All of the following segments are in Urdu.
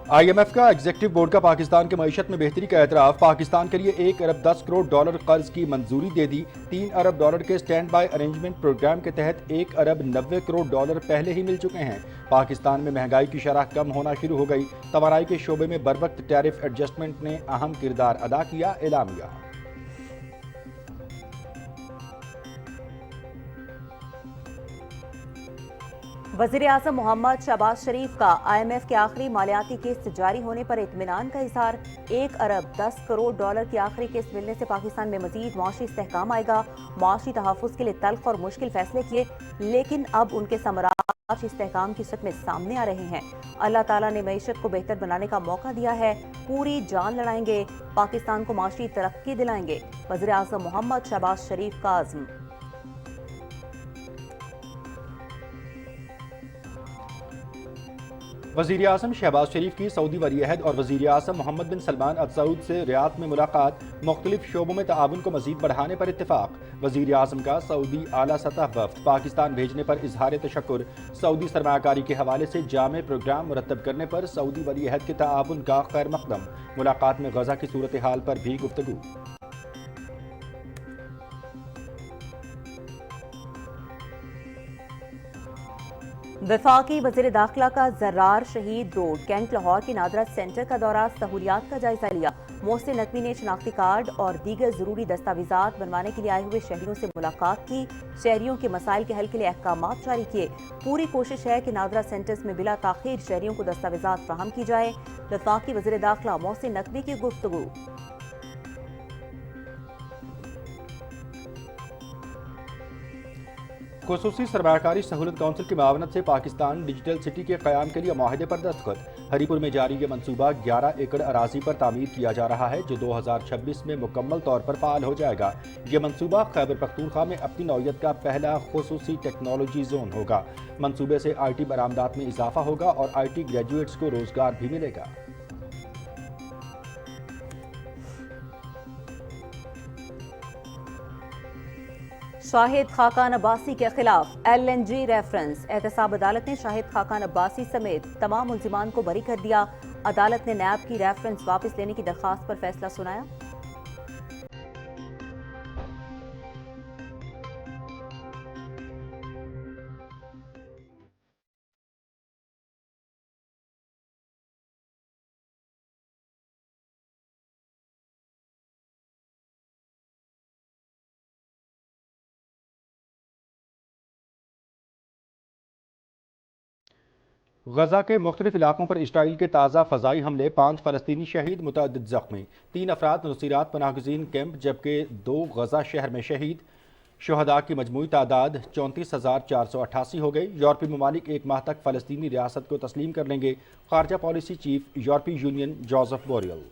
IMF کا ایگزیکٹو بورڈ کا پاکستان کی معیشت میں بہتری کا اعتراف، پاکستان کے لیے $1 ارب 10 کروڑ قرض کی منظوری دے دی۔ $3 ارب کے سٹینڈ بائی ارینجمنٹ پروگرام کے تحت $1 ارب 90 کروڑ پہلے ہی مل چکے ہیں۔ پاکستان میں مہنگائی کی شرح کم ہونا شروع ہو گئی، توانائی کے شعبے میں بروقت ٹیرف ایڈجسٹمنٹ نے اہم کردار ادا کیا، اعلامیہ۔ وزیراعظم محمد شہباز شریف کا IMF کے آخری مالیاتی قسط جاری ہونے پر اطمینان کا اظہار۔ $1 ارب 10 کروڑ کی آخری قسط ملنے سے پاکستان میں مزید معاشی استحکام آئے گا۔ معاشی تحفظ کے لیے تلخ اور مشکل فیصلے کیے، لیکن اب ان کے ثمرات استحکام کی شکل میں سامنے آ رہے ہیں۔ اللہ تعالیٰ نے معیشت کو بہتر بنانے کا موقع دیا ہے، پوری جان لڑائیں گے، پاکستان کو معاشی ترقی دلائیں گے، وزیراعظم محمد شہباز شریف کا عزم۔ وزیراعظم شہباز شریف کی سعودی ولی عہد اور وزیراعظم محمد بن سلمان ال سعود سے ریاض میں ملاقات، مختلف شعبوں میں تعاون کو مزید بڑھانے پر اتفاق۔ وزیراعظم کا سعودی اعلیٰ سطح وفد پاکستان بھیجنے پر اظہار تشکر، سعودی سرمایہ کاری کے حوالے سے جامع پروگرام مرتب کرنے پر سعودی ولی عہد کے تعاون کا خیر مقدم۔ ملاقات میں غزہ کی صورتحال پر بھی گفتگو۔ وفاقی وزیر داخلہ کا زرار شہید روڈ کینٹ لاہور کے نادرہ سینٹر کا دورہ، سہولیات کا جائزہ لیا۔ محسن نقوی نے شناختی کارڈ اور دیگر ضروری دستاویزات بنوانے کے لیے آئے ہوئے شہریوں سے ملاقات کی، شہریوں کے مسائل کے حل کے لیے احکامات جاری کیے۔ پوری کوشش ہے کہ نادرہ سینٹرز میں بلا تاخیر شہریوں کو دستاویزات فراہم کی جائے۔ وفاقی وزیر داخلہ محسن نقوی کی گفتگو۔ خصوصی سرمایہ کاری سہولت کونسل کی معاونت سے پاکستان ڈیجیٹل سٹی کے قیام کے لیے معاہدے پر دستخط۔ ہری پور میں جاری یہ منصوبہ 11 ایکڑ اراضی پر تعمیر کیا جا رہا ہے، جو 2026 میں مکمل طور پر فعال ہو جائے گا۔ یہ منصوبہ خیبر پختونخوا میں اپنی نوعیت کا پہلا خصوصی ٹیکنالوجی زون ہوگا۔ منصوبے سے IT برآمدات میں اضافہ ہوگا اور IT گریجویٹس کو روزگار بھی ملے گا۔ شاہد خاقان عباسی کے خلاف LNG ریفرنس، احتساب عدالت نے شاہد خاقان عباسی سمیت تمام ملزمان کو بری کر دیا۔ عدالت نے نیب کی ریفرنس واپس لینے کی درخواست پر فیصلہ سنایا۔ غزہ کے مختلف علاقوں پر اسرائیل کے تازہ فضائی حملے، 5 فلسطینی شہید، متعدد زخمی، 3 افراد نصیرات پناہ گزین کیمپ جبکہ 2 غزہ شہر میں شہید۔ شہداء کی مجموعی تعداد 34,488 ہو گئی۔ یورپی ممالک 1 ماہ تک فلسطینی ریاست کو تسلیم کر لیں گے، خارجہ پالیسی چیف یورپی union Joseph Borel.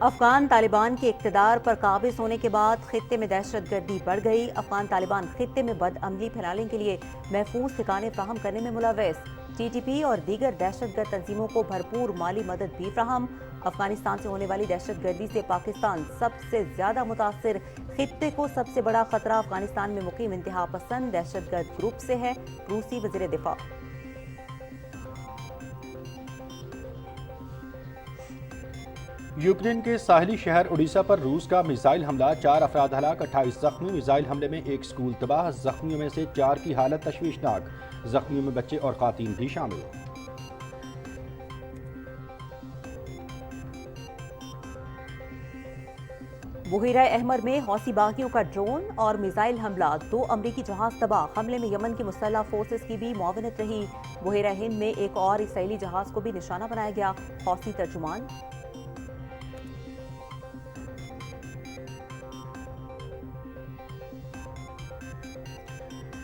Afghan Taliban کے اقتدار پر قابض ہونے کے بعد خطے میں دہشت گردی بڑھ گئی۔ افغان طالبان خطے میں بد امنی پھیلانے کے لیے محفوظ ٹھکانے فراہم کرنے میں ملوث۔ TTP اور دیگر دہشت گرد تنظیموں کو بھرپور مالی مدد بھی فراہم۔ افغانستان سے ہونے والی دہشت گردی سے پاکستان سب سے زیادہ متاثر، خطے کو سب سے بڑا خطرہ افغانستان میں مقیم انتہا پسند دہشت گرد گروپ سے ہے، روسی وزیر دفاع۔ یوکرین کے ساحلی شہر اڈیشہ پر روس کا میزائل حملہ، 4 افراد ہلاک، 28 زخمی۔ میزائل حملے میں ایک سکول تباہ، زخمیوں میں سے 4 کی حالت تشویشناک، زخمیوں میں بچے اور خواتین بھی شامل۔ بحیرہ احمر میں حوثی باغیوں کا ڈرون اور میزائل حملہ، 2 امریکی جہاز تباہ، حملے میں یمن کی مسلح فورسز کی بھی معاونت رہی۔ بحیرہ ہند میں ایک اور اسرائیلی جہاز کو بھی نشانہ بنایا گیا، حوثی ترجمان۔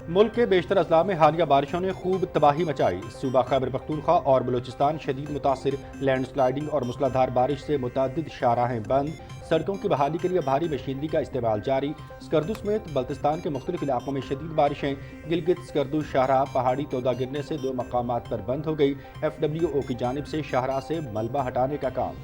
ملک کے بیشتر اضلاع میں حالیہ بارشوں نے خوب تباہی مچائی، صوبہ خیبر پختونخوا اور بلوچستان شدید متاثر، لینڈ سلائیڈنگ اور موسلادھار بارش سے متعدد شاہراہیں بند، سڑکوں کی بحالی کے لیے بھاری مشینری کا استعمال جاری۔ سکردو سمیت بلتستان کے مختلف علاقوں میں شدید بارشیں، گلگت سکردو شاہراہ پہاڑی تودہ گرنے سے 2 مقامات پر بند ہو گئی، FWO کی جانب سے شاہراہ سے ملبہ ہٹانے کا کام۔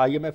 IMF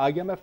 IMF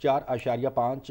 4.5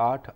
8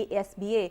ASBA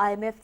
IMF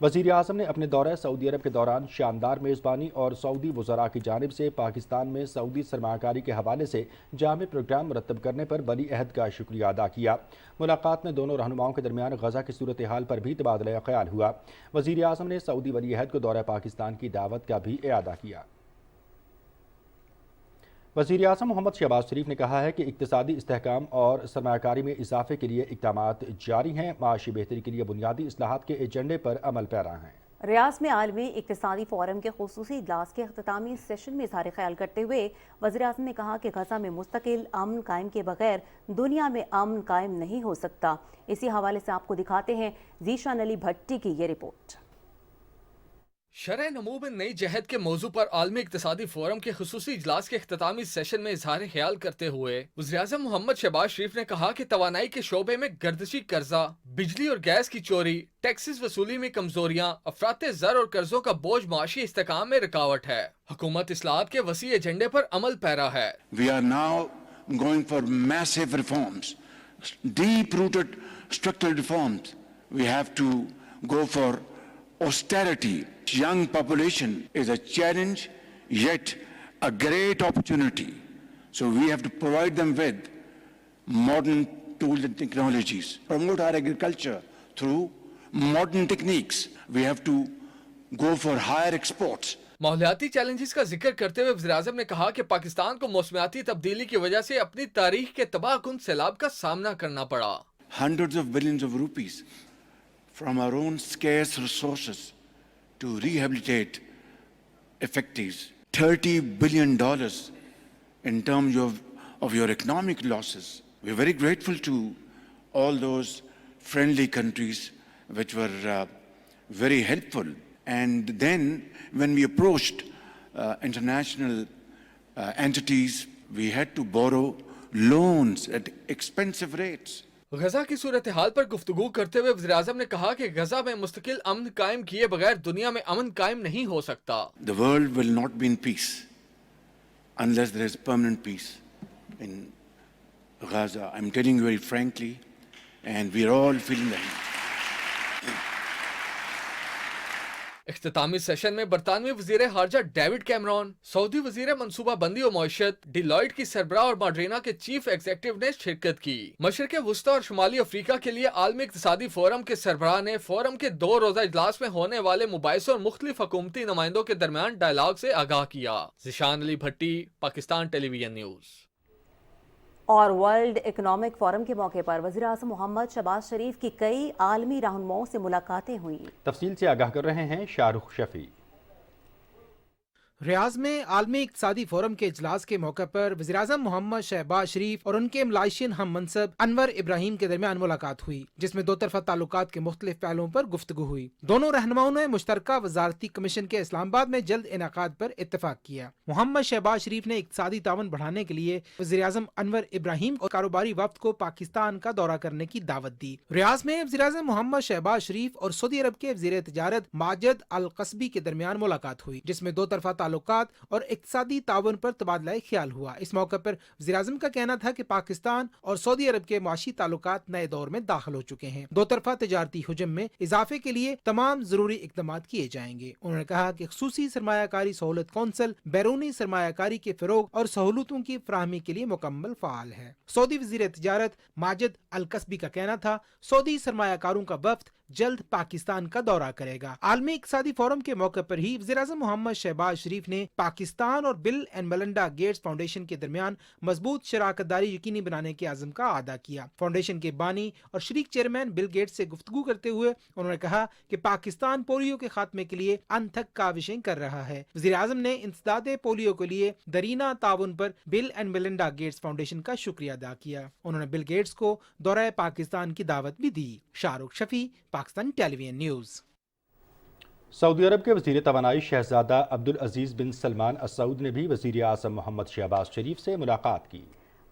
وزیر اعظم نے اپنے دورہ سعودی عرب کے دوران شاندار میزبانی اور سعودی وزراء کی جانب سے پاکستان میں سعودی سرمایہ کاری کے حوالے سے جامع پروگرام مرتب کرنے پر ولی عہد کا شکریہ ادا کیا۔ ملاقات میں دونوں رہنماؤں کے درمیان غزہ کی صورتحال پر بھی تبادلہ خیال ہوا۔ وزیر اعظم نے سعودی ولی عہد کو دورہ پاکستان کی دعوت کا بھی اعادہ کیا۔ وزیر اعظم محمد شہباز شریف نے کہا ہے کہ اقتصادی استحکام اور سرمایہ کاری میں اضافے کے لیے اقدامات جاری ہیں، معاشی بہتری کے لیے بنیادی اصلاحات کے ایجنڈے پر عمل پیرا ہیں۔ ریاض میں عالمی اقتصادی فورم کے خصوصی اجلاس کے اختتامی سیشن میں اظہار خیال کرتے ہوئے وزیر اعظم نے کہا کہ غزہ میں مستقل امن قائم کے بغیر دنیا میں امن قائم نہیں ہو سکتا۔ اسی حوالے سے آپ کو دکھاتے ہیں ذیشان علی بھٹی کی یہ رپورٹ۔ شرح نمو میں نئی جہد کے موضوع پر عالمی اقتصادی فورم کے خصوصی اجلاس کے اختتامی سیشن میں اظہار خیال کرتے ہوئے وزیراعظم محمد شہباز شریف نے کہا کہ توانائی کے شعبے میں گردشی قرضہ، بجلی اور گیس کی چوری، ٹیکسز وصولی میں کمزوریاں، افراط زر اور قرضوں کا بوجھ معاشی استحکام میں رکاوٹ ہے۔ حکومت اصلاحات کے وسیع ایجنڈے پر عمل پیرا ہے۔ We are now going for massive reforms, deep-rooted structural reforms. We have to go for austerity. Young population is a challenge, yet a great opportunity. So we have to provide them with modern tools and technologies. Promote our agriculture through modern techniques. We have to go for higher exports. ماحولیاتی چیلنجز کا ذکر کرتے ہوئے وزیراعظم نے کہا کہ پاکستان کو موسمیاتی تبدیلی کی وجہ سے اپنی تاریخ کے تباہ کن سیلاب کا سامنا کرنا پڑا۔ Hundreds of billions of rupees from our own scarce resources to rehabilitate effectives. $30 billion in terms of your economic losses. We're very grateful to all those friendly countries which were very helpful. And then when we approached international entities, we had to borrow loans at expensive rates. Gaza کی صورتحال پر گفتگو کرتے ہوئے وزیراعظم نے کہا کہ غزہ میں مستقل امن قائم کیے بغیر دنیا میں امن قائم نہیں ہو سکتا۔ The world will not be in peace unless there is permanent peace in Gaza. I'm telling you very frankly, and we are all feeling that. اختتامی سیشن میں برطانوی وزیر خارجہ ڈیوڈ کیمرون، سعودی وزیر منصوبہ بندی و معیشت ڈیلائٹ کی سربراہ اور ماڈرینا کے چیف ایگزیکٹو نے شرکت کی۔ مشرق وسطی اور شمالی افریقہ کے لیے عالمی اقتصادی فورم کے سربراہ نے فورم کے 2 روزہ اجلاس میں ہونے والے مباحثوں اور مختلف حکومتی نمائندوں کے درمیان ڈائیلاگ سے آگاہ کیا۔ ذیشان علی بھٹی، پاکستان ٹیلی ویژن نیوز۔ اور ورلڈ اکنامک فورم کے موقع پر وزیر اعظم محمد شہباز شریف کی کئی عالمی رہنماؤں سے ملاقاتیں ہوئیں۔ تفصیل سے آگاہ کر رہے ہیں شاہ رخ شفیع۔ ریاض میں عالمی اقتصادی فورم کے اجلاس کے موقع پر وزیراعظم محمد شہباز شریف اور ان کے ملائشین ہم منصب انور ابراہیم کے درمیان ملاقات ہوئی، جس میں 2 طرفہ تعلقات کے مختلف پہلوؤں پر گفتگو ہوئی۔ دونوں رہنماؤں نے مشترکہ وزارتی کمیشن کے اسلام آباد میں جلد انعقاد پر اتفاق کیا۔ محمد شہباز شریف نے اقتصادی تعاون بڑھانے کے لیے وزیراعظم انور ابراہیم اور کاروباری وفد کو پاکستان کا دورہ کرنے کی دعوت دی۔ ریاض میں وزیراعظم محمد شہباز شریف اور سعودی عرب کے وزیر تجارت ماجد القصبی کے درمیان ملاقات ہوئی، جس میں 2 طرفہ تعلقات اور اقتصادی تعاون پر تبادلہ خیال ہوا۔ اس موقع پر وزیراعظم کا کہنا تھا کہ پاکستان اور سعودی عرب کے معاشی تعلقات نئے دور میں داخل ہو چکے ہیں۔ 2 طرفہ تجارتی حجم میں اضافے کے لیے تمام ضروری اقدامات کیے جائیں گے۔ انہوں نے کہا کہ خصوصی سرمایہ کاری سہولت کونسل بیرونی سرمایہ کاری کے فروغ اور سہولتوں کی فراہمی کے لیے مکمل فعال ہے۔ سعودی وزیر تجارت ماجد القصبی کا کہنا تھا سعودی سرمایہ کاروں کا وفد جلد پاکستان کا دورہ کرے گا۔ عالمی اقتصادی فورم کے موقع پر ہی وزیراعظم محمد شہباز شریف نے پاکستان اور بل اینڈ میلنڈا گیٹس فاؤنڈیشن کے درمیان مضبوط شراکت داری یقینی بنانے کے عزم کا اعادہ کیا۔ فاؤنڈیشن کے بانی اور شریک چیئرمین بل گیٹس سے گفتگو کرتے ہوئے انہوں نے کہا کہ پاکستان پولیو کے خاتمے کے لیے انتھک کاوشیں کر رہا ہے۔ وزیراعظم نے انسداد پولیو کے لیے دیرینہ تعاون پر بل اینڈ میلنڈا گیٹس فاؤنڈیشن کا شکریہ ادا کیا۔ انہوں نے بل گیٹس کو دورہ پاکستان کی دعوت بھی دی۔ شاہ رخ شفیع، پاکستان ٹیلی ویژن نیوز۔ سعودی عرب کے وزیر توانائی شہزادہ عبدالعزیز بن سلمان السعود نے بھی وزیر اعظم محمد شہباز شریف سے ملاقات کی۔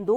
2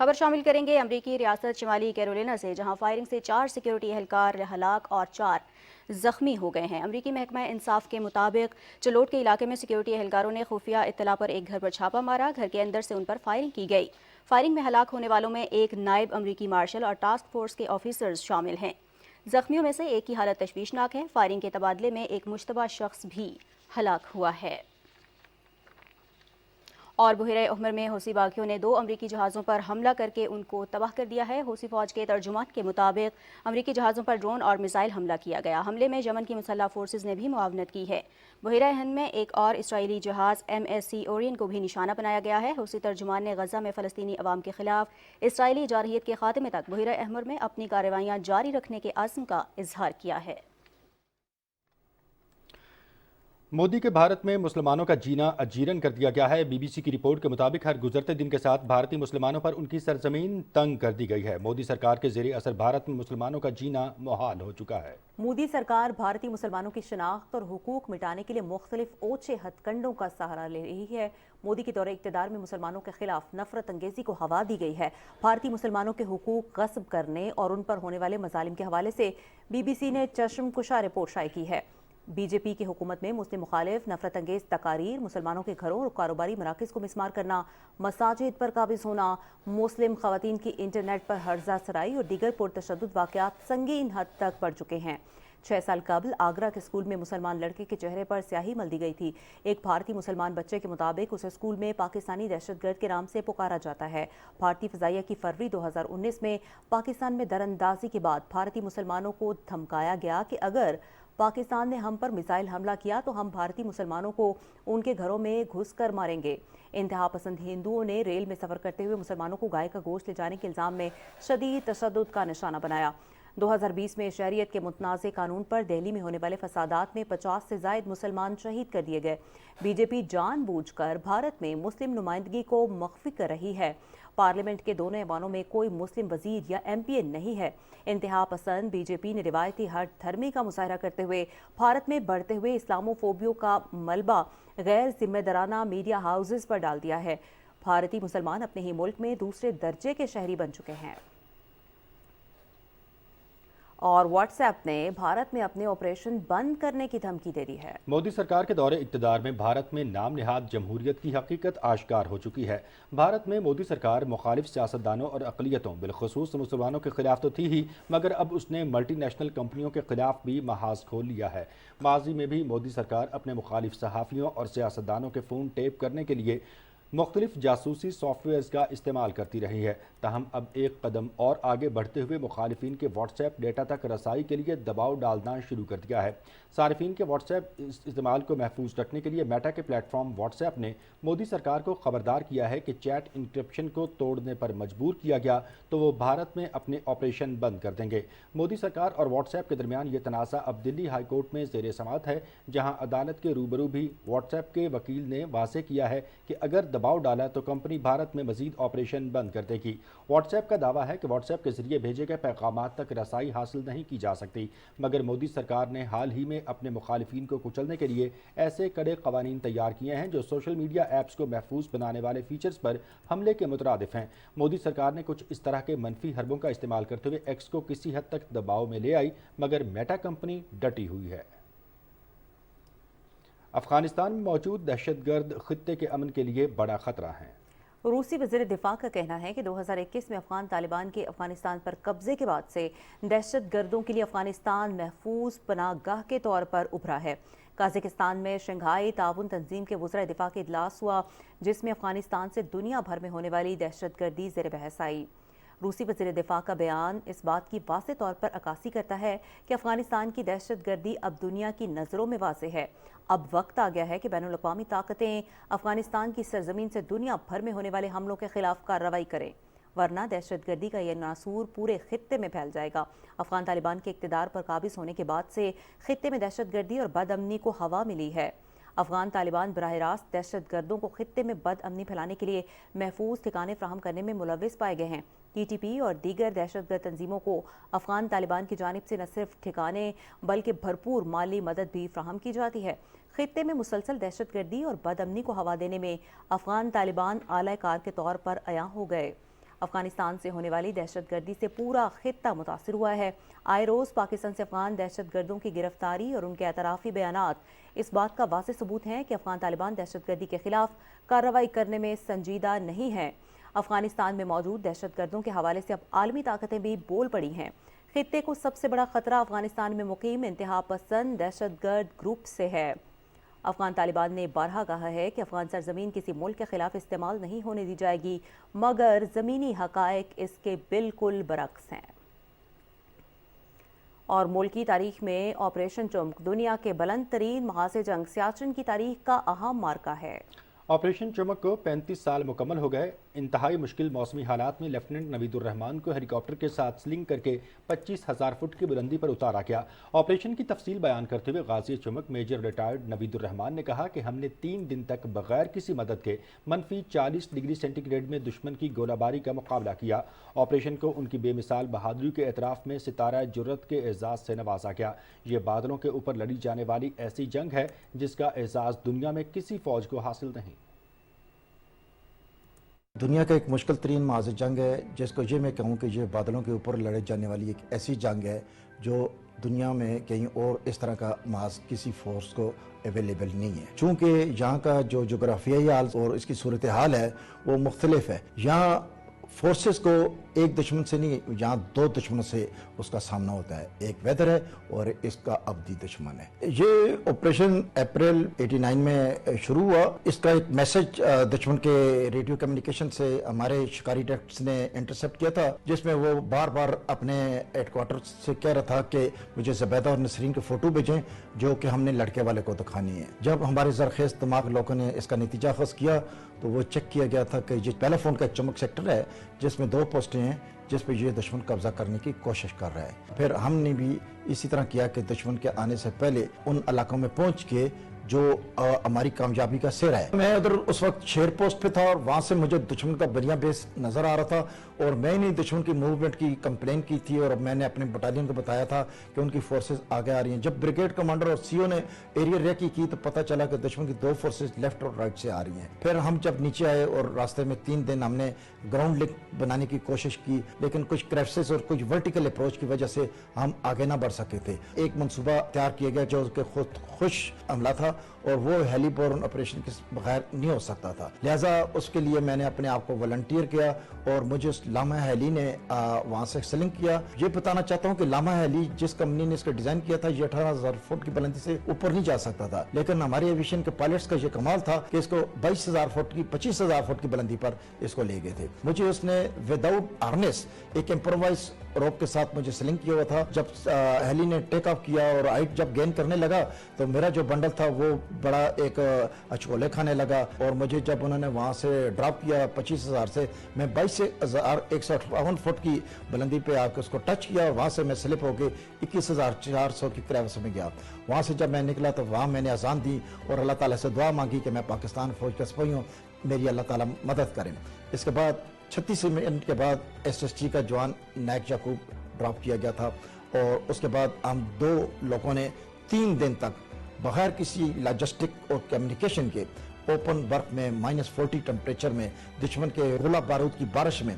خبر شامل کریں گے امریکی ریاست شمالی کیرولینا سے، جہاں فائرنگ سے 4 سیکیورٹی اہلکار ہلاک اور 4 زخمی ہو گئے ہیں۔ امریکی محکمہ انصاف کے مطابق چلوٹ کے علاقے میں سیکیورٹی اہلکاروں نے خفیہ اطلاع پر ایک گھر پر چھاپہ مارا۔ گھر کے اندر سے ان پر فائرنگ کی گئی۔ فائرنگ میں ہلاک ہونے والوں میں ایک نائب امریکی مارشل اور ٹاسک فورس کے آفیسرز شامل ہیں۔ زخمیوں میں سے ایک کی حالت تشویشناک ہے۔ فائرنگ کے تبادلے میں ایک مشتبہ شخص بھی ہلاک ہوا ہے۔ اور بحیرہ احمر میں حوثی باغیوں نے 2 امریکی جہازوں پر حملہ کر کے ان کو تباہ کر دیا ہے۔ حوثی فوج کے ترجمان کے مطابق امریکی جہازوں پر ڈرون اور میزائل حملہ کیا گیا۔ حملے میں یمن کی مسلح فورسز نے بھی معاونت کی ہے۔ بحیرہ ہند میں ایک اور اسرائیلی جہاز MSC اورین کو بھی نشانہ بنایا گیا ہے۔ حوثی ترجمان نے غزہ میں فلسطینی عوام کے خلاف اسرائیلی جارحیت کے خاتمے تک بحیرہ احمر میں اپنی کارروائیاں جاری رکھنے کے عزم کا اظہار کیا ہے۔ مودی کے بھارت میں مسلمانوں کا جینا اجیرن کر دیا گیا ہے۔ BBC کی رپورٹ کے مطابق ہر گزرتے دن کے ساتھ بھارتی مسلمانوں پر ان کی سرزمین تنگ کر دی گئی ہے۔ مودی سرکار کے زیر اثر بھارت میں مسلمانوں کا جینا محال ہو چکا ہے۔ مودی سرکار بھارتی مسلمانوں کی شناخت اور حقوق مٹانے کے لیے مختلف اوچھے ہتھ کنڈوں کا سہارا لے رہی ہے۔ مودی کے دور اقتدار میں مسلمانوں کے خلاف نفرت انگیزی کو ہوا دی گئی ہے۔ بھارتی مسلمانوں کے حقوق غصب کرنے اور ان پر ہونے والے مظالم کے حوالے سے BBC نے چشم کشا رپورٹ شائع کی ہے۔ BJP کی حکومت میں مسلم مخالف نفرت انگیز تقاریر، مسلمانوں کے گھروں اور کاروباری مراکز کو مسمار کرنا، مساجد پر قابض ہونا، مسلم خواتین کی انٹرنیٹ پر ہرزہ سرائی اور دیگر پرتشدد واقعات سنگین حد تک بڑھ چکے ہیں۔ 6 سال قبل آگرہ کے اسکول میں مسلمان لڑکے کے چہرے پر سیاہی مل دی گئی تھی۔ ایک بھارتی مسلمان بچے کے مطابق اسے اسکول میں پاکستانی دہشت گرد کے نام سے پکارا جاتا ہے۔ بھارتی فضائیہ کی فروری 2019 میں پاکستان میں دراندازی کے بعد بھارتی مسلمانوں کو دھمکایا گیا کہ اگر پاکستان نے ہم پر میزائل حملہ کیا تو ہم بھارتی مسلمانوں کو ان کے گھروں میں گھس کر ماریں گے۔ انتہا پسند ہندوؤں نے ریل میں سفر کرتے ہوئے مسلمانوں کو گائے کا گوشت لے جانے کے الزام میں شدید تشدد کا نشانہ بنایا۔ 2020 میں شہریت کے متنازع قانون پر دہلی میں ہونے والے فسادات میں 50 سے زائد مسلمان شہید کر دیے گئے۔ BJP جان بوجھ کر بھارت میں مسلم نمائندگی کو مخفی کر رہی ہے۔ پارلیمنٹ کے دونوں ایوانوں میں کوئی مسلم وزیر یا MP نہیں ہے۔ انتہا پسند BJP نے روایتی ہٹ دھرمی کا مظاہرہ کرتے ہوئے بھارت میں بڑھتے ہوئے اسلامو فوبیو کا ملبہ غیر ذمہ دارانہ میڈیا ہاؤسز پر ڈال دیا ہے۔ بھارتی مسلمان اپنے ہی ملک میں دوسرے درجے کے شہری بن چکے ہیں۔ اور واٹس ایپ نے بھارت میں اپنے آپریشن بند کرنے کی دھمکی دے دی ہے۔ مودی سرکار کے دور اقتدار میں بھارت میں نام نہاد جمہوریت کی حقیقت آشکار ہو چکی ہے۔ بھارت میں مودی سرکار مخالف سیاستدانوں اور اقلیتوں بالخصوص مسلمانوں کے خلاف تو تھی ہی، مگر اب اس نے ملٹی نیشنل کمپنیوں کے خلاف بھی محاذ کھول لیا ہے۔ ماضی میں بھی مودی سرکار اپنے مخالف صحافیوں اور سیاستدانوں کے فون ٹیپ کرنے کے لیے مختلف جاسوسی سافٹ ویئرز کا استعمال کرتی رہی ہے۔ تاہم اب ایک قدم اور آگے بڑھتے ہوئے مخالفین کے واٹس ایپ ڈیٹا تک رسائی کے لیے دباؤ ڈالنا شروع کر دیا ہے۔ صارفین کے واٹس ایپ استعمال کو محفوظ رکھنے کے لیے میٹا کے پلیٹ فارم واٹس ایپ نے مودی سرکار کو خبردار کیا ہے کہ چیٹ انکرپشن کو توڑنے پر مجبور کیا گیا تو وہ بھارت میں اپنے آپریشن بند کر دیں گے۔ مودی سرکار اور واٹس ایپ کے درمیان یہ تنازع اب دلی ہائی کورٹ میں زیر سماعت ہے، جہاں عدالت کے روبرو بھی واٹس ایپ کے وکیل نے واضح کیا ہے کہ اگر دباؤ ڈالا تو کمپنی بھارت میں مزید آپریشن بند کر دے گی۔ واٹس ایپ کا دعویٰ ہے کہ واٹس ایپ کے ذریعے بھیجے گئے پیغامات تک رسائی حاصل نہیں کی جا سکتی، مگر مودی سرکار نے حال ہی میں اپنے مخالفین کو کچلنے کے لیے ایسے کڑے قوانین تیار کیے ہیں جو سوشل میڈیا ایپس کو محفوظ بنانے والے فیچرز پر حملے کے مترادف ہیں۔ مودی سرکار نے کچھ اس طرح کے منفی حربوں کا استعمال کرتے ہوئے ایکس کو کسی حد تک دباؤ میں لے آئی، مگر میٹا کمپنی ڈٹی ہوئی ہے۔ افغانستان میں موجود دہشت گرد خطے کے امن کے لیے بڑا خطرہ ہیں۔ روسی وزیر دفاع کا کہنا ہے کہ 2021 میں افغان طالبان کے افغانستان پر قبضے کے بعد سے دہشت گردوں کے لیے افغانستان محفوظ پناہ گاہ کے طور پر ابھرا ہے۔ قازقستان میں شنگھائی تعاون تنظیم کے وزرائے دفاع کا اجلاس ہوا، جس میں افغانستان سے دنیا بھر میں ہونے والی دہشت گردی زیر بحث آئی۔ روسی وزیر دفاع کا بیان اس بات کی واضح طور پر عکاسی کرتا ہے کہ افغانستان کی دہشت گردی اب دنیا کی نظروں میں واضح ہے۔ اب وقت آ گیا ہے کہ بین الاقوامی طاقتیں افغانستان کی سرزمین سے دنیا بھر میں ہونے والے حملوں کے خلاف کارروائی کریں، ورنہ دہشت گردی کا یہ ناسور پورے خطے میں پھیل جائے گا۔ افغان طالبان کے اقتدار پر قابض ہونے کے بعد سے خطے میں دہشت گردی اور بد امنی کو ہوا ملی ہے۔ افغان طالبان براہ راست دہشت گردوں کو خطے میں بد امنی پھیلانے کے لیے محفوظ ٹھکانے فراہم کرنے میں ملوث پائے گئے ہیں۔ TTP اور دیگر دہشت گرد تنظیموں کو افغان طالبان کی جانب سے نہ صرف ٹھکانے بلکہ بھرپور مالی مدد بھی فراہم کی جاتی ہے۔ خطے میں مسلسل دہشت گردی اور بد امنی کو ہوا دینے میں افغان طالبان اعلی کار کے طور پر عیاں ہو گئے۔ افغانستان سے ہونے والی دہشت گردی سے پورا خطہ متاثر ہوا ہے۔ آئے روز پاکستان سے افغان دہشت گردوں کی گرفتاری اور ان کے اعترافی بیانات اس بات کا واضح ثبوت ہیں کہ افغان طالبان دہشت گردی کے خلاف کارروائی کرنے میں سنجیدہ نہیں ہیں۔ افغانستان میں موجود دہشت گردوں کے حوالے سے اب عالمی طاقتیں بھی بول پڑی ہیں۔ خطے کو سب سے بڑا خطرہ افغانستان میں مقیم انتہا پسند دہشت گرد گروپ سے ہے۔ افغان طالبان نے بارہا کہا ہے کہ افغان سرزمین کسی ملک کے خلاف استعمال نہیں ہونے دی جائے گی، مگر زمینی حقائق اس کے بالکل برعکس ہیں۔ اور ملکی تاریخ میں آپریشن چمک دنیا کے بلند ترین محاذ جنگ سیاچن کی تاریخ کا اہم مارکہ ہے۔ آپریشن چمک کو 35 سال مکمل ہو گئے۔ انتہائی مشکل موسمی حالات میں لیفٹیننٹ نوید الرحمان کو ہیلی کاپٹر کے ساتھ سلنگ کر کے 25,000 فٹ کی بلندی پر اتارا گیا۔ آپریشن کی تفصیل بیان کرتے ہوئے غازی چمک میجر ریٹائرڈ نوید الرحمان نے کہا کہ ہم نے 3 دن تک بغیر کسی مدد کے -40 ڈگری سینٹی گریڈ میں دشمن کی گولہ باری کا مقابلہ کیا۔ آپریشن کو ان کی بے مثال بہادری کے اعتراف میں ستارہ جرت کے اعزاز سے نوازا گیا۔ یہ بادلوں کے اوپر لڑی جانے والی ایسی جنگ ہے جس کا اعزاز دنیا میں کسی فوج کو حاصل نہیں۔ دنیا کا ایک مشکل ترین محاذ جنگ ہے جس کو یہ میں کہوں کہ یہ بادلوں کے اوپر لڑے جانے والی ایک ایسی جنگ ہے جو دنیا میں کہیں اور اس طرح کا محاذ کسی فورس کو اویلیبل نہیں ہے، چونکہ یہاں کا جو جغرافیائی حال اور اس کی صورتحال ہے وہ مختلف ہے۔ یہاں فورسز کو ایک دشمن سے نہیں، یہاں 2 دشمنوں سے اس کا سامنا ہوتا ہے، ایک ویدر ہے اور اس کا ابدی دشمن ہے۔ یہ آپریشن اپریل 89 میں شروع ہوا۔ اس کا ایک میسج دشمن کے ریڈیو کمیونیکیشن سے ہمارے شکاری ڈیکٹس نے انٹرسپٹ کیا تھا، جس میں وہ بار بار اپنے ہیڈ کوارٹر سے کہہ رہا تھا کہ مجھے زبیدہ اور نسرین کے فوٹو بھیجیں جو کہ ہم نے لڑکے والے کو دکھانی ہے۔ جب ہمارے زرخیز دماغ لوگوں نے اس کا نتیجہ اخذ کیا تو وہ چیک کیا گیا تھا کہ یہ پہلا فون کا ایک چمک سیکٹر ہے جس میں 2 پوسٹیں ہیں جس پہ یہ دشمن قبضہ کرنے کی کوشش کر رہا ہے۔ پھر ہم نے بھی اسی طرح کیا کہ دشمن کے آنے سے پہلے ان علاقوں میں پہنچ کے جو ہماری کامیابی کا سر ہے۔ میں ادھر اس وقت شیر پوسٹ پہ تھا اور وہاں سے مجھے دشمن کا بنیا بیس نظر آ رہا تھا اور میں نے دشمن کی موومنٹ کی کمپلین کی تھی اور میں نے اپنے بٹالین کو بتایا تھا کہ ان کی فورسز آگے آ رہی ہیں۔ جب بریگیڈ کمانڈر اور سی او نے ایریا ریکی کی تو پتہ چلا کہ دشمن کی 2 فورسز لیفٹ اور رائٹ سے آ رہی ہیں۔ پھر ہم جب نیچے آئے اور راستے میں 3 دن ہم نے گراؤنڈ لنک بنانے کی کوشش کی، لیکن کچھ کریفسز اور کچھ ورٹیکل اپروچ کی وجہ سے ہم آگے نہ بڑھ سکے تھے۔ ایک منصوبہ تیار کیا گیا جو کہ خود خوش عملہ تھا اور وہ ہیلی بورن آپریشن کے بغیر نہیں ہو سکتا تھا، لہٰذا اس کے لیے میں نے اپنے آپ کو والنٹیئر کیا اور مجھے اس لاما ہیلی نے وہاں سے سلنگ کیا۔ یہ بتانا چاہتا ہوں کہ لاما ہیلی جس کمپنی نے اس کا ڈیزائن کیا تھا یہ 18,000 فٹ کی بلندی سے اوپر نہیں جا سکتا تھا، لیکن ہمارے ایویشن کے پائلٹس کا یہ کمال تھا کہ اس کو 22,000 فٹ کی 25,000 فٹ کی بلندی پر اس کو لے گئے تھے۔ مجھے اس نے وداؤٹ ہارنیس ایک امپرووائز روپ کے ساتھ مجھے سلنگ کیا ہوا تھا۔ جب ہیلی نے ٹیک آف کیا اور ہائٹ جب گین کرنے لگا تو میرا جو بنڈل تھا وہ بڑا ایک اچھولے کھانے لگا اور مجھے جب انہوں نے وہاں سے ڈراپ کیا 25,000 سے، میں 22,158 فٹ کی بلندی پہ آ کے اس کو ٹچ کیا اور وہاں سے میں سلپ ہو کے 21,400 کی کریوس میں گیا۔ وہاں سے جب میں نکلا تو وہاں میں نے اذان دی اور اللہ تعالیٰ سے دعا مانگی کہ میں پاکستان فوج کا سپاہی ہوں، میری اللہ تعالیٰ مدد کریں۔ اس کے بعد 36 منٹ کے بعد SSG کا جوان نیک یعقوب ڈراپ کیا گیا تھا اور اس کے بعد ہم 2 لوگوں نے 3 دن تک بغیر کسی لاجسٹک اور کمیونیکیشن کے اوپن برف میں -40 ٹمپریچر میں دشمن کے گولہ بارود کی بارش میں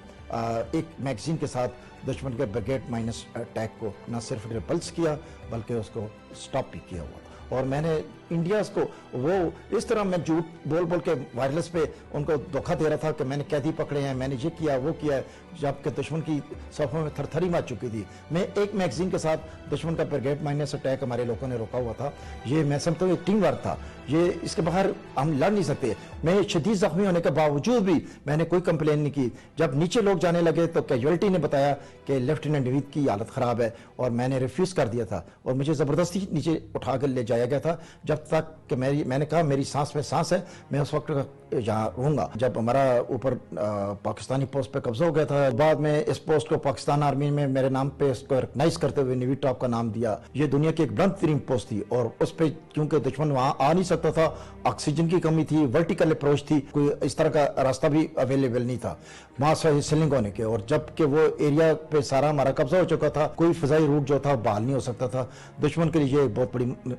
ایک میگزین کے ساتھ دشمن کے بریگیڈ مائنس اٹیک کو نہ صرف ریپلس کیا بلکہ اس کو سٹاپ بھی کیا ہوا تھا۔ اور میں نے انڈیاز کو وہ اس طرح میں جھوٹ بول بول کے وائرلیس پہ ان کو دھوکہ دے رہا تھا کہ میں نے قیدی پکڑے ہیں، میں نے یہ کیا وہ کیا، جبکہ دشمن کی صفوں میں تھرتھری مچ چکی تھی۔ میں ایک میگزین کے ساتھ دشمن کا بریگیڈ مائنس اٹیک ہمارے لوگوں نے روکا ہوا تھا۔ یہ میں سمجھتا ہوں ٹیم ورک تھا، یہ اس کے بغیر ہم لڑ نہیں سکتے۔ میں شدید زخمی ہونے کے باوجود بھی میں نے کوئی کمپلین نہیں کی۔ جب نیچے لوگ جانے لگے تو کیجویلٹی نے بتایا کہ لیفٹیننٹ نوید کی حالت خراب ہے اور میں نے ریفیوز کر دیا تھا اور مجھے زبردستی نیچے اٹھا کر لے جایا گیا تھا جب تک کہ میں نے کہا میری سانس میں سانس ہے، میں اس وقت یہاں رہوں گا۔ جب ہمارا اوپر پاکستانی پوسٹ پہ قبضہ ہو گیا تھا، بعد میں اس پوسٹ کو پاکستان آرمی میں میرے نام پہ اس کو ریکگنائز کرتے ہوئے نیوی ٹاپ کا نام دیا۔ یہ دنیا کی ایک بلند ترین پوسٹ تھی اور اس پہ کیونکہ دشمن وہاں آ نہیں سکتا تھا، آکسیجن کی کمی تھی، ورٹیکل اپروچ تھی، کوئی اس طرح کا راستہ بھی اویلیبل نہیں تھا وہاں سے سلنگ ہونے کے، اور جب کہ وہ ایریا پہ سارا ہمارا قبضہ ہو چکا تھا، کوئی فضائی روٹ جو تھا بحال نہیں ہو سکتا تھا۔ دشمن کے لیے یہ بہت بڑی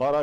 12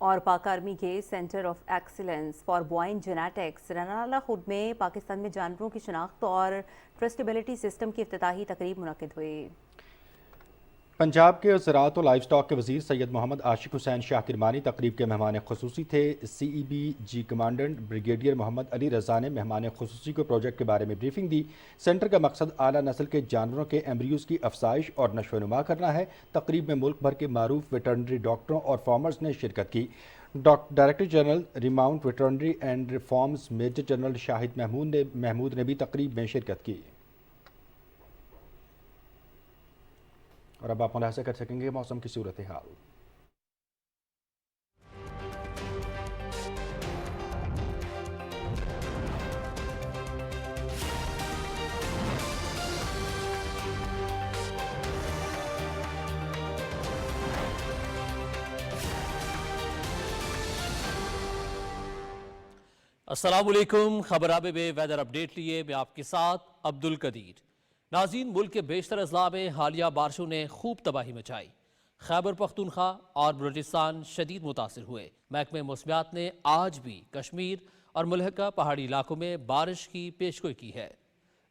اور پاک آرمی کے centre of excellence for bovine genetics Renala Khurd میں پاکستان میں جانوروں کی شناخت اور ٹرسٹیبلٹی سسٹم کی افتتاحی تقریب منعقد ہوئی۔ پنجاب کے زراعت و لائف سٹاک کے وزیر سید محمد عاشق حسین شاہ کرمانی تقریب کے مہمان خصوصی تھے۔ C E B G commandant brigadier Muhammad Ali Raza نے مہمان خصوصی کو پروجیکٹ کے بارے میں بریفنگ دی۔ سینٹر کا مقصد اعلیٰ نسل کے جانوروں کے ایمبریوز کی افزائش اور نشو و نما کرنا ہے۔ تقریب میں ملک بھر کے معروف ویٹرنری ڈاکٹروں اور فارمرز نے شرکت کی۔ Director general remount veterinary and reforms major general Shahid Mahmood نے بھی تقریب میں شرکت کی۔ اور اب آپ ملاحظہ کر سکیں گے موسم کی صورتحال۔ السلام علیکم، خبر بے ویدر اپڈیٹ لیے میں آپ کے ساتھ عبد القدیر۔ ناظرین، ملک کے بیشتر اضلاع میں حالیہ بارشوں نے خوب تباہی مچائی۔ خیبر پختونخوا اور بلوچستان شدید متاثر ہوئے۔ محکمہ موسمیات نے آج بھی کشمیر اور ملحقہ پہاڑی علاقوں میں بارش کی پیشگوئی کی ہے۔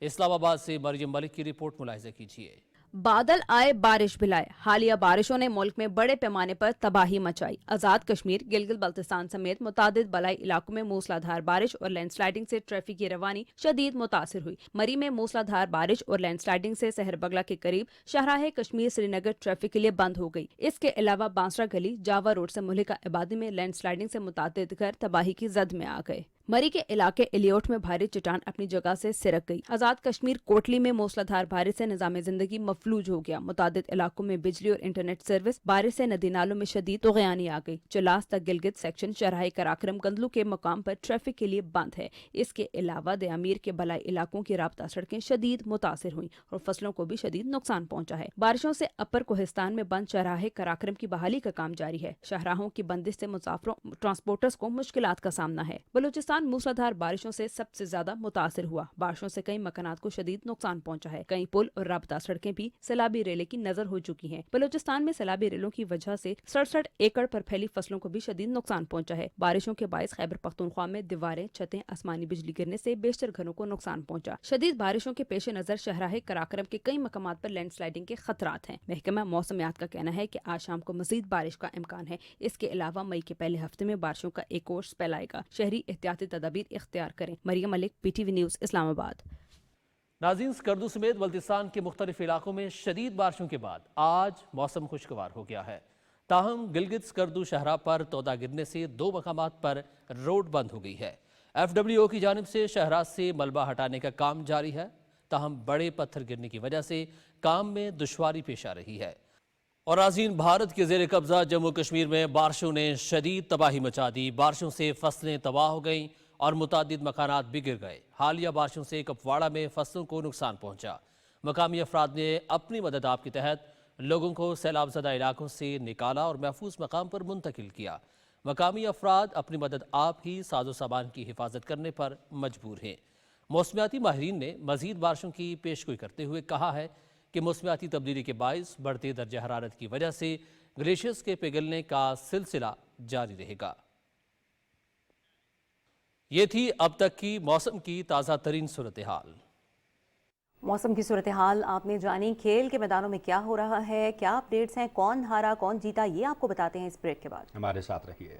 اسلام آباد سے مریم ملک کی رپورٹ ملاحظہ کیجیے۔ بادل آئے بارش بلائے، حالیہ بارشوں نے ملک میں بڑے پیمانے پر تباہی مچائی۔ آزاد کشمیر، گلگت بلتستان سمیت متعدد بالائی علاقوں میں موسلا دھار بارش اور لینڈ سلائیڈنگ سے ٹریفک کی روانی شدید متاثر ہوئی۔ مری میں موسلا دھار بارش اور لینڈ سلائیڈنگ سے سہر بگلا کے قریب شاہراہ کشمیر سری نگر ٹریفک کے لیے بند ہو گئی۔ اس کے علاوہ بانسرا گلی، جاوا روڈ سے ملحقہ آبادی میں لینڈ سلائیڈنگ سے متعدد گھر تباہی کی زد میں آ گئے۔ مری کے علاقے الیوٹ میں بھاری چٹان اپنی جگہ سے سرک گئی۔ آزاد کشمیر کوٹلی میں موسلادھار بارش سے نظام زندگی مفلوج ہو گیا۔ متعدد علاقوں میں بجلی اور انٹرنیٹ سروس بارش سے ندی نالوں میں شدید طغیانی آ گئی۔ چلاس تک گلگت سیکشن شاہراہ کراکرم گندلو کے مقام پر ٹریفک کے لیے بند ہے۔ اس کے علاوہ دیامیر کے بالائی علاقوں کی رابطہ سڑکیں شدید متاثر ہوئیں اور فصلوں کو بھی شدید نقصان پہنچا ہے۔ بارشوں سے اپر کوہستان میں بند شاہراہ کراکرم کی بحالی کا کام جاری ہے۔ شاہراہوں کی بندش سے مسافروں ٹرانسپورٹرز کو مشکلات کا سامنا ہے۔ بلوچستان موسلادھار بارشوں سے سب سے زیادہ متاثر ہوا۔ بارشوں سے کئی مکانات کو شدید نقصان پہنچا ہے۔ کئی پل اور رابطہ سڑکیں بھی سیلابی ریلے کی نظر ہو چکی ہیں۔ بلوچستان میں سیلابی ریلوں کی وجہ سے 67 ایکڑ پر پھیلی فصلوں کو بھی شدید نقصان پہنچا ہے۔ بارشوں کے باعث خیبر پختونخوا میں دیواریں، چھتیں، آسمانی بجلی گرنے سے بیشتر گھروں کو نقصان پہنچا۔ شدید بارشوں کے پیش نظر شاہراہ کراکرم کے کئی مقامات پر لینڈ سلائیڈنگ کے خطرات ہیں۔ محکمہ موسمیات کا کہنا ہے کہ آج شام کو مزید بارش کا امکان ہے۔ اس کے علاوہ مئی کے پہلے ہفتے میں بارشوں کا ایک اور سپیل آئے گا۔ شہری احتیاطی تدابیر اختیار کریں۔ مریم ملک، پی ٹی وی نیوز، اسلام آباد۔ ناظرین، سکردو سمیت بلتستان کے مختلف علاقوں میں شدید بارشوں کے بعد آج موسم خوشگوار ہو گیا ہے۔ تاہم گلگت سکردو شاہراہ پر تودہ گرنے سے 2 مقامات پر روڈ بند ہو گئی ہے۔ FWO کی جانب سے شاہراہ سے ملبہ ہٹانے کا کام جاری ہے، تاہم بڑے پتھر گرنے کی وجہ سے کام میں دشواری پیش آ رہی ہے۔ اور ناظرین، بھارت کے زیر قبضہ جموں کشمیر میں بارشوں نے شدید تباہی مچا دی۔ بارشوں سے فصلیں تباہ ہو گئیں اور متعدد مکانات بگڑ گئے۔ حالیہ بارشوں سے کپواڑہ میں فصلوں کو نقصان پہنچا۔ مقامی افراد نے اپنی مدد آپ کے تحت لوگوں کو سیلاب زدہ علاقوں سے نکالا اور محفوظ مقام پر منتقل کیا۔ مقامی افراد اپنی مدد آپ ہی ساز و سامان کی حفاظت کرنے پر مجبور ہیں۔ موسمیاتی ماہرین نے مزید بارشوں کی پیشگوئی کرتے ہوئے کہا ہے کہ موسمیاتی تبدیلی کے باعث بڑھتے درجہ حرارت کی وجہ سے گلیشیئرز کے پگھلنے کا سلسلہ جاری رہے گا۔ یہ تھی اب تک کی موسم کی تازہ ترین صورتحال۔ موسم کی صورتحال آپ نے جانی۔ کھیل کے میدانوں میں کیا ہو رہا ہے، کیا اپڈیٹس ہیں، کون ہارا کون جیتا، یہ آپ کو بتاتے ہیں اس بریک کے بعد۔ ہمارے ساتھ رہیے۔